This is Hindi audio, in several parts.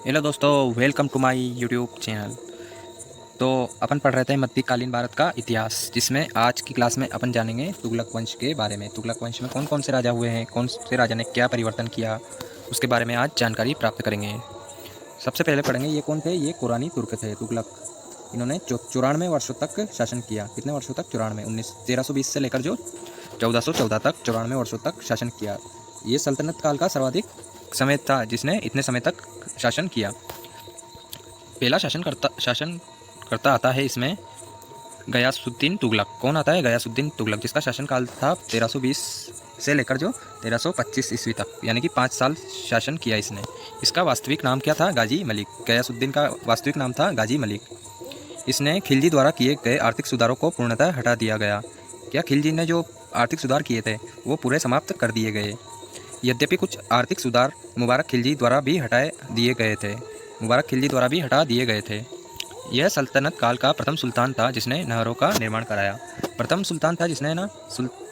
हेलो दोस्तों, welcome to my YouTube channel. तो अपन पढ़ रहे थे मध्यकालीन भारत का इतिहास, जिसमें आज की क्लास में अपन जानेंगे तुगलक वंश के बारे में। तुगलक वंश में कौन कौन से राजा हुए हैं, कौन से राजा ने क्या परिवर्तन किया, उसके बारे में आज जानकारी प्राप्त करेंगे। सबसे पहले पढ़ेंगे ये कौन थे। ये कुरानी तुर्क थे, तुगलक। इन्होंने 94 वर्षों तक शासन किया। कितने वर्षों तक? 94। 1320 से लेकर जो 1414 तक 94 वर्षों तक शासन किया। ये सल्तनत काल का सर्वाधिक समय था जिसने इतने समय तक शासन किया। पहला शासनकर्ता आता है इसमें गयासुद्दीन तुगलक। कौन आता है? गयासुद्दीन तुगलक, जिसका शासनकाल था 1320 से लेकर जो 1325 ईस्वी तक, यानी कि 5 साल शासन किया इसने। इसका वास्तविक नाम क्या था? गाजी मलिक। गयासुद्दीन का वास्तविक नाम था गाजी मलिक। इसने खिलजी द्वारा किए गए आर्थिक सुधारों को पूर्णतः हटा दिया गया। क्या खिलजी ने जो आर्थिक सुधार किए थे वो पूरे समाप्त कर दिए गए। यद्यपि कुछ आर्थिक सुधार मुबारक खिलजी द्वारा भी हटा दिए गए थे। यह सल्तनत काल का प्रथम सुल्तान था जिसने नहरों का निर्माण कराया।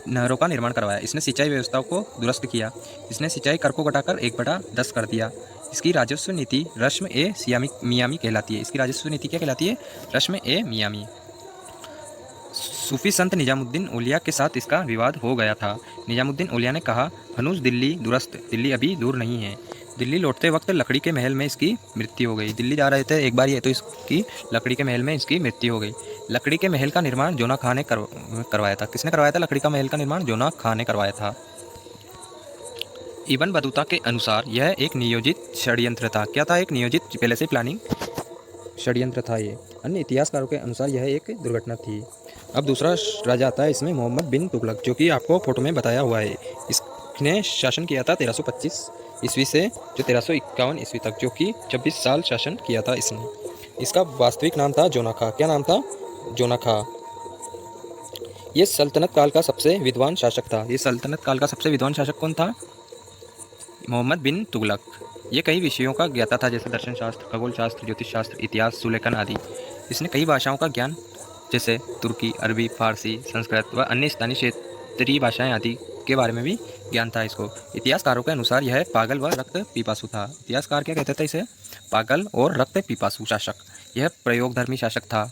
नहरों का निर्माण करवाया। इसने सिंचाई व्यवस्था को दुरुस्त किया। इसने सिंचाई कर को घटाकर 1/10 कर दिया। इसकी राजस्व नीति रस्म ए सियामी मियामी कहलाती है। इसकी राजस्व नीति क्या कहलाती है? रस्म ए मियामी। सूफी संत निजामुद्दीन औलिया के साथ इसका विवाद हो गया था। निजामुद्दीन औलिया ने कहा, हनूज दिल्ली दुरस्त, दिल्ली अभी दूर नहीं है। दिल्ली लौटते वक्त लकड़ी के महल में इसकी मृत्यु हो गई। दिल्ली जा रहे थे एक बार ये, तो इसकी लकड़ी के महल में इसकी मृत्यु हो गई। लकड़ी के महल का निर्माण जोना खां ने करवाया था। किसने करवाया था लकड़ी का महल का निर्माण? जोना खां ने करवाया था। इब्न बतूता के अनुसार यह एक नियोजित षड्यंत्र था। क्या था? एक नियोजित, पहले से प्लानिंग षड्यंत्र था ये। अन्य इतिहासकारों के अनुसार यह एक दुर्घटना थी। अब दूसरा राजा आता है इसमें, मोहम्मद बिन तुगलक, जो कि आपको फोटो में बताया हुआ है। इसने शासन किया था 1325 ईस्वी से जो 1351 ईस्वी तक, जो कि 26 साल शासन किया था इसने। इसका वास्तविक नाम था जोना खां। क्या नाम था? जोना खां। ये सल्तनत काल का सबसे विद्वान शासक था। ये सल्तनत काल का सबसे विद्वान शासक कौन था? मोहम्मद बिन तुगलक। ये कई विषयों का ज्ञाता था, जैसे दर्शन शास्त्र, खगोल शास्त्र, ज्योतिष शास्त्र, इतिहास, सुलेखन आदि। इसने कई भाषाओं का ज्ञान, जैसे तुर्की, अरबी, फारसी, संस्कृत व अन्य स्थानीय क्षेत्रीय भाषाएं आदि के बारे में भी ज्ञान था इसको। इतिहासकारों के अनुसार यह पागल व रक्त पिपासु था। इतिहासकार क्या कहते थे इसे? पागल और रक्त पिपासु शासक। यह प्रयोगधर्मी शासक था।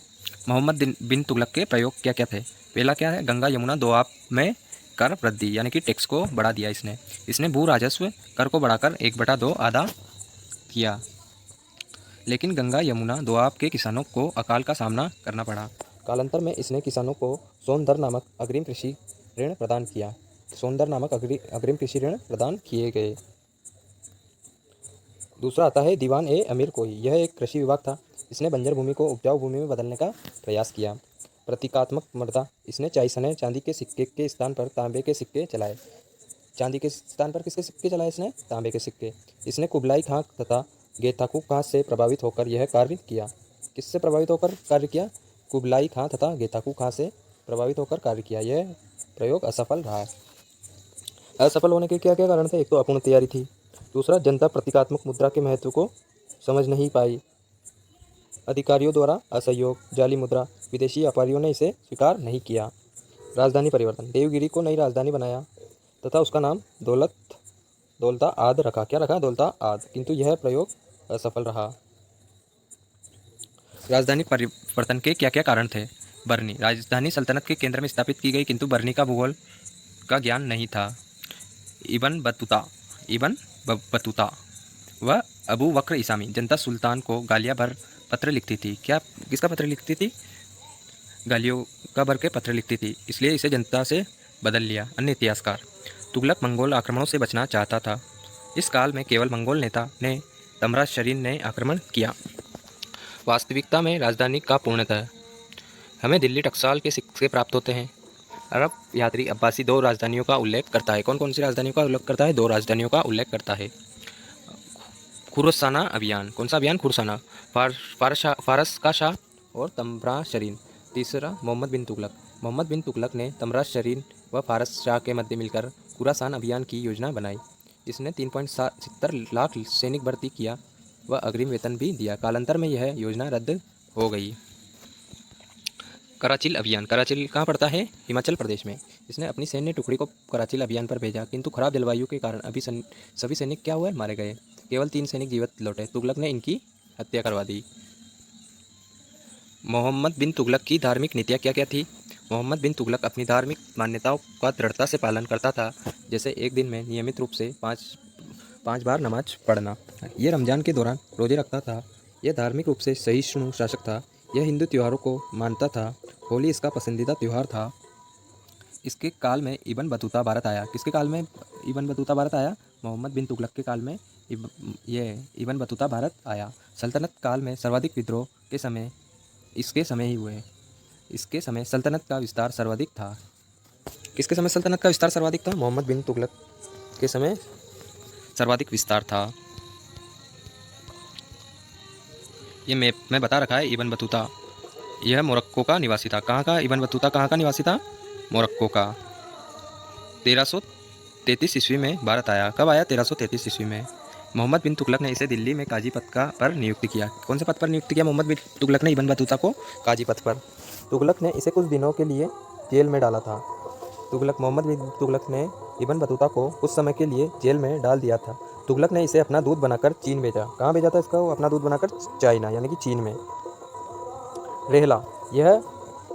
मोहम्मद बिन तुगलक के प्रयोग क्या क्या थे? पहला क्या है? गंगा यमुना दोआब में कर वृद्धि, यानी कि टैक्स को बढ़ा दिया इसने भू राजस्व कर को बढ़ाकर 1/2 आधा किया। लेकिन गंगा यमुना दोआब के किसानों को अकाल का सामना करना पड़ा। कालांतर में इसने किसानों को सोनदर नामक अग्रिम कृषि ऋण प्रदान किया। अग्रिम कृषि ऋण प्रदान किए गए। दूसरा आता है दीवान ए अमीर कोई। यह एक कृषि विभाग था। इसने बंजर भूमि को उपजाऊ भूमि में बदलने का प्रयास किया। प्रतीकात्मक मर्दा, इसने चांदी के सिक्के के स्थान पर तांबे के सिक्के चलाए। चांदी के स्थान पर किसके सिक्के चलाए इसने? तांबे के सिक्के। इसने कुबलाई खां तथा गेताकू खां से प्रभावित होकर यह कार्य किया। किससे प्रभावित होकर कार्य किया? कुबलाई खां तथा गेताकू खां से प्रभावित होकर कार्य किया। यह प्रयोग असफल रहा। असफल होने के क्या क्या कारण थे? एक तो अपूर्ण तैयारी थी। दूसरा, जनता प्रतीकात्मक मुद्रा के महत्व को समझ नहीं पाई। अधिकारियों द्वारा असहयोग, जाली मुद्रा, विदेशी व्यापारियों ने इसे स्वीकार नहीं किया। राजधानी परिवर्तन, देवगिरी को नई राजधानी बनाया तथा उसका नाम दौलता आद रखा। क्या रखा? दौलता आद। किंतु यह प्रयोग असफल रहा। राजधानी परिवर्तन के क्या क्या कारण थे? बरनी, राजधानी सल्तनत के केंद्र में स्थापित की गई, किंतु बरनी का भूगोल का ज्ञान नहीं था। इब्न बतूता व अबू बकर इसामी, जनता सुल्तान को गालियां भर पत्र लिखती थी। क्या? किसका पत्र लिखती थी? गालियों का भर के पत्र लिखती थी, इसलिए इसे जनता से बदल लिया। अन्य इतिहासकार, तुगलक मंगोल आक्रमणों से बचना चाहता था। इस काल में केवल मंगोल नेता ने तमराशरीन ने आक्रमण किया। वास्तविकता में राजधानी का पूर्णतः हमें दिल्ली टकसाल के सिक्के प्राप्त होते हैं। अरब यात्री अब्बासी 2 राजधानियों का उल्लेख करता है। कौन कौन सी राजधानियों का उल्लेख करता है? 2 राजधानियों का उल्लेख करता है। खुरसाना अभियान। कौन सा अभियान? खुरसाना। फारस का शाह और तमराशरीन। तीसरा, मोहम्मद बिन तुगलक ने तमराशरीन व फारस शाह के मध्य मिलकर खुरासान अभियान की योजना बनाई। इसने 3.70 लाख सैनिक भर्ती किया व अग्रिम वेतन भी दिया। कालांतर में यह योजना रद्द हो गई। कराचिल अभियान। कराचिल कहाँ पड़ता है? हिमाचल प्रदेश में। इसने अपनी सैन्य टुकड़ी को कराचिल अभियान पर भेजा, किंतु खराब जलवायु के कारण सभी सैनिक क्या हुए? मारे गए। केवल 3 सैनिक जीवित लौटे। तुगलक ने इनकी हत्या करवा दी। मोहम्मद बिन तुगलक की धार्मिक नीतियाँ क्या क्या थी? मोहम्मद बिन तुगलक अपनी धार्मिक मान्यताओं का दृढ़ता से पालन करता था, जैसे एक दिन में नियमित रूप से पाँच बार नमाज पढ़ना। यह रमज़ान के दौरान रोजे रखता था। यह धार्मिक रूप से सहिष्णु शासक था। यह हिंदू त्योहारों को मानता था। होली इसका पसंदीदा त्यौहार था। इसके काल में इब्न बतूता भारत आया। किसके काल में इब्न बतूता भारत आया? मोहम्मद बिन तुगलक के काल में ये इब्न बतूता भारत आया। सल्तनत काल में सर्वाधिक विद्रोह के समय इसके समय ही हुए। इसके समय सल्तनत का विस्तार सर्वाधिक था। किसके समय सल्तनत का विस्तार सर्वाधिक था? मोहम्मद बिन तुगलक के समय सर्वाधिक विस्तार था। ये मैप में बता रखा है इब्न बतूता। यह मोरक्को का निवासी था। कहाँ का इब्न बतूता कहाँ का निवासी था? मोरक्को का। 1333 ईस्वी में भारत आया। कब आया? 1333 ईस्वी में। मोहम्मद बिन तुगलक ने इसे दिल्ली में काजी पद पर नियुक्त किया। कौन से पद पर नियुक्त किया मोहम्मद बिन तुगलक ने इब्न बतूता को? काजी पद पर। तुगलक ने इसे कुछ दिनों के लिए जेल में डाला था। मोहम्मद बिन तुगलक ने इब्न बतूता को कुछ समय के लिए जेल में डाल दिया था। तुगलक ने इसे अपना दूध बनाकर चीन भेजा। कहाँ भेजा था इसका? वो अपना दूध बनाकर चाइना यानी कि चीन में। रेहला, यह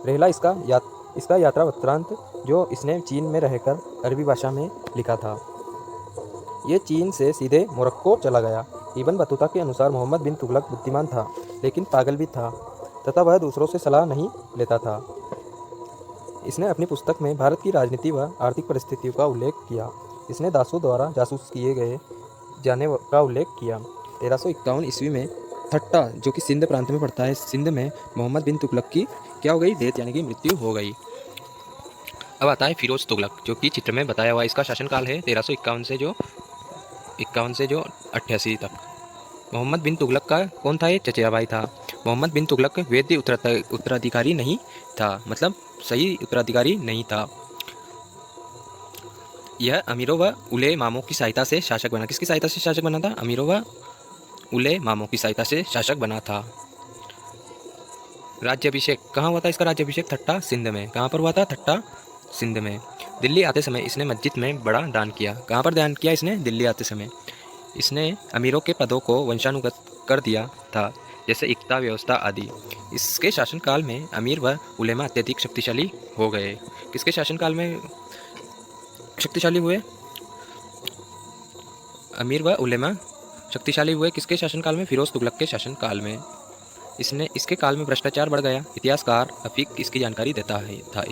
रेहला इसका यात्रा वृत्तांत जो इसने चीन में रहकर अरबी भाषा में लिखा था। ये चीन से सीधे मोरक्को चला गया। इब्न बतूता के अनुसार मोहम्मद बिन तुगलक बुद्धिमान था, लेकिन पागल भी था तथा वह दूसरों से सलाह नहीं लेता था। इसने अपनी पुस्तक में भारत की राजनीति व आर्थिक परिस्थितियों का उल्लेख किया। इसने दासों द्वारा जासूस किए गए जाने का उल्लेख किया। 1351 ईस्वी में ठट्टा, जो कि सिंध प्रांत में पड़ता है, सिंध में मोहम्मद बिन तुगलक की क्या हो गई? डेथ यानी कि मृत्यु हो गई। अब आता है फिरोज तुगलक, जो कि चित्र में बताया हुआ। इसका शासनकाल है 1351 से जो 88 तक। मोहम्मद बिन तुगलक का कौन था? ये चचेरा भाई था। मोहम्मद बिन तुगलक वैध उत्तराधिकारी नहीं था, मतलब सही उत्तराधिकारी नहीं था। यह अमीरों व उले मामों की सहायता से शासक बना। किसकी सहायता से शासक बना था? अमीरों व उले मामों की सहायता से शासक बना था। राज्याभिषेक कहाँ हुआ था इसका? राज्याभिषेक ठट्टा, सिंध में। कहाँ पर हुआ था? ठट्टा, सिंध में। दिल्ली आते समय इसने मस्जिद में बड़ा दान किया। कहाँ पर दान किया इसने? दिल्ली आते समय। इसने अमीरों के पदों को वंशानुगत कर दिया था, जैसे इक्ता व्यवस्था आदि। इसके शासनकाल में अमीर व उलेमा अत्यधिक शक्तिशाली हो गए। किसके शासनकाल में शक्तिशाली हुए? अमीर व उलेमा शक्तिशाली हुए किसके शासनकाल में? फिरोज तुगलक के शासनकाल में। इसके काल में भ्रष्टाचार बढ़ गया। इतिहासकार अफीक इसकी जानकारी देता है था।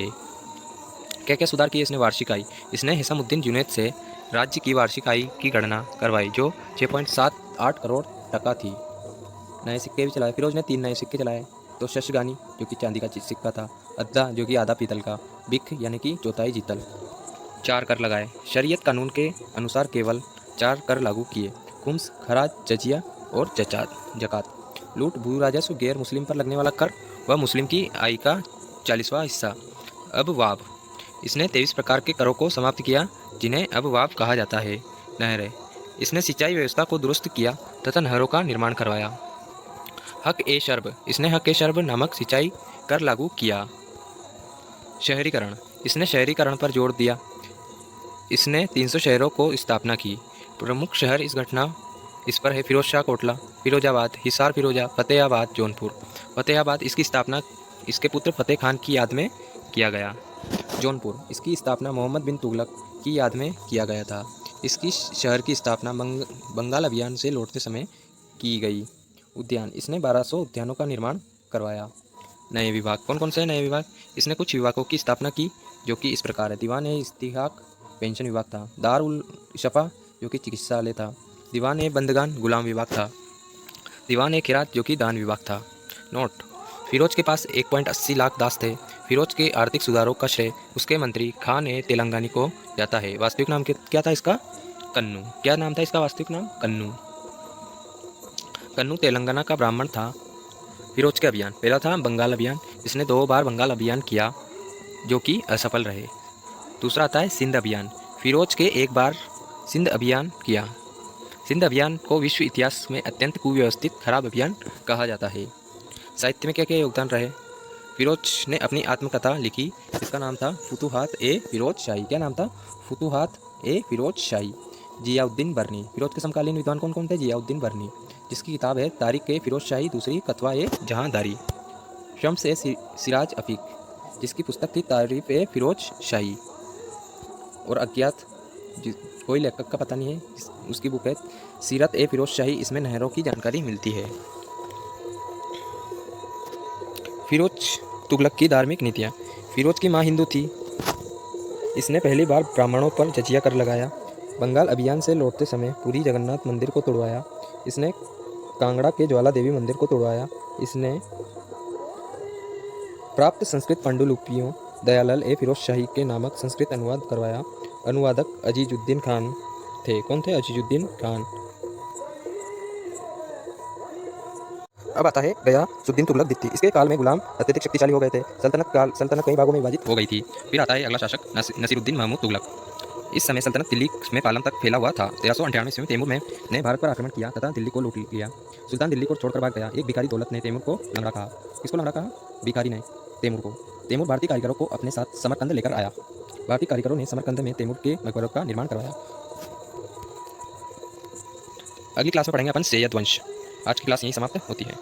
क्या क्या सुधार किए इसने? वार्षिक आय। इसने हिसामुद्दीन जुनैद से राज्य की वार्षिक आय की गणना करवाई, जो 6.78 करोड़ टका थी। नए सिक्के भी चलाए। फिरोज ने 3 नए सिक्के चलाए। तो शशगानी, जो कि चांदी का सिक्का था। अद्दा, जो कि आधा पीतल का। बिक, यानी कि चौथाई जीतल। 4 कर लगाए। शरीयत कानून के अनुसार केवल 4 कर लागू किए। खुम्स, खराज, जजिया और जकात। लूट, भू राजस्व, गैर मुस्लिम पर लगने वाला कर व मुस्लिम की आय का 40वां हिस्सा। अब वाब, इसने 23 प्रकार के करों को समाप्त किया, जिन्हें अब वाब कहा जाता है। नहरें, इसने सिंचाई व्यवस्था को दुरुस्त किया तथा नहरों का निर्माण करवाया। हक ए शर्ब, इसने हक ए शर्ब नामक सिंचाई कर लागू किया। शहरीकरण, इसने शहरीकरण पर जोर दिया। इसने 300 शहरों को स्थापना की। प्रमुख शहर इस पर है फिरोज शाह कोटला, फिरोजाबाद, हिसार फिरोजा, फतेहाबाद, जौनपुर। फतेहाबाद इसकी स्थापना इसके पुत्र फतेह खान की याद में किया गया। जौनपुर, इसकी स्थापना मोहम्मद बिन तुगलक की याद में किया गया था। इसकी शहर की स्थापना बंगाल अभियान से लौटते समय की गई। उद्यान, इसने 1200 उद्यानों का निर्माण करवाया। नए विभाग, कौन कौन से नए विभाग? इसने कुछ विभागों की स्थापना की, जो कि इस प्रकार है। दीवान ए इस्तिहाक, पेंशन विभाग था। दार उल शफा, जो कि चिकित्सालय था। दीवान ए बंदगान, गुलाम विभाग था। दीवान ए खिरात, जो कि दान विभाग था। नोट, फिरोज के पास 1.80 लाख दास थे। फिरोज के आर्थिक सुधारों का श्रेय उसके मंत्री खान ए तेलंगानी को जाता है। वास्तविक नाम क्या था इसका? कन्नू। क्या नाम था इसका वास्तविक नाम? कन्नू। कन्नू तेलंगाना का ब्राह्मण था। फिरोज के अभियान, पहला था बंगाल अभियान। इसने 2 बार बंगाल अभियान किया, जो कि असफल रहे। दूसरा आता है सिंध अभियान। फिरोज के 1 बार सिंध अभियान किया। सिंध अभियान को विश्व इतिहास में अत्यंत कुव्यवस्थित खराब अभियान कहा जाता है। साहित्य में क्या क्या योगदान रहे? फिरोज ने अपनी आत्मकथा लिखी, इसका नाम था फुतुहात ए फिरोज शाही। क्या नाम था? फुतुहात ए फिरोज शाही। जियाउद्दीन बर्नी। फिरोज के समकालीन विद्वान कौन कौन थे? जियाउद्दीन बर्नी, जिसकी किताब है तारीख ए फिरोज शाही, दूसरी कथवा ए जहांदारी। शम्स ए सिराज अफीक, जिसकी पुस्तक थी तारीफ ए फिरोज शाही। और अज्ञात कोई लेखक का पता नहीं है, उसकी बुक है सीरत ए फिरोज शाही, इसमें नहरों की जानकारी मिलती है। फिरोज तुगलक की धार्मिक नीतियाँ। फिरोज की माँ हिंदू थी, इसने पहली बार ब्राह्मणों पर जजिया कर लगाया। बंगाल अभियान से लौटते समय पुरी जगन्नाथ मंदिर को तोड़वाया। इसने कांगड़ा के ज्वाला देवी मंदिर को तोड़वाया। इसने प्राप्त संस्कृत पांडुलिपियों दयालाल ए फिरोज शाही के नामक संस्कृत अनुवाद करवाया। अनुवादक अजीजुद्दीन खान थे। कौन थे? अजीजुद्दीन खान। अब आता है गयासुद्दीन तुगलक द्वितीय। इसके काल में गुलाम अत्यधिक शक्तिशाली हो गए थे। सल्तनत कई भागों में विभाजित हो गई थी। फिर आता है अगला शासक नसीरुद्दीन महमूद तुगलक। इस समय सल्तनत दिल्ली में पालम तक फैला हुआ था। 1398 ईस्वी में तैमूर ने भारत पर आक्रमण किया तथा दिल्ली को लूट लिया। सुल्तान दिल्ली को छोड़कर भाग गया। एक भिखारी दौलत ने तैमूर को लंगड़ा कहा। किसको लंगड़ा कहा? भिखारी ने तैमूर को। तैमूर भारतीय कारीगरों को अपने साथ समरकंद लेकर आया। भारतीय कारीगरों ने समरकंद में तैमूर के मकबरों का निर्माण करवाया। अगली क्लास में पढ़ेंगे अपन सैयद वंश। आज की क्लास यहीं समाप्त होती है।